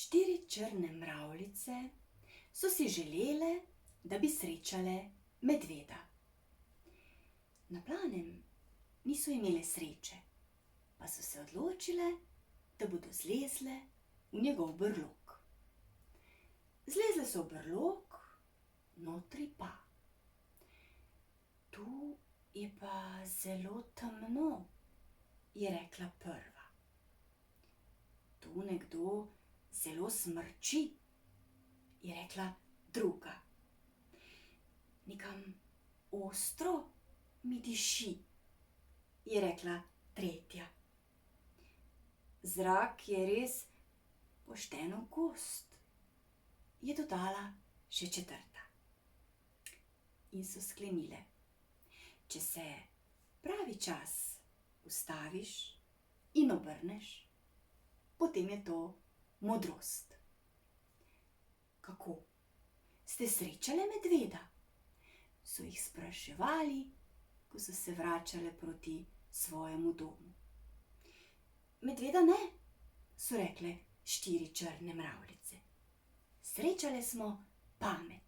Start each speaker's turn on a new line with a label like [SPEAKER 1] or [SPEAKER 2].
[SPEAKER 1] Štiri črne mravljice so si želele, da bi srečale medveda. Na Planem niso imele sreče, pa so se odločile, da bodo zlezle v njegov brlog. Zlezle so v brlog, notri pa. Tu je pa zelo temno, je rekla prva. Tu nekdo zelo smrči, je rekla druga. Nekam ostro mi diši, je rekla tretja. Zrak je res pošteno gost, je dodala še četrta. In so sklenile: če se pravi čas ustaviš in obrneš, potem je to modrost. Kako? Ste srečale medveda? So jih spraševali, ko so se vračale proti svojemu domu. Medveda ne, so rekle štiri črne mravljice. Srečale smo pamet.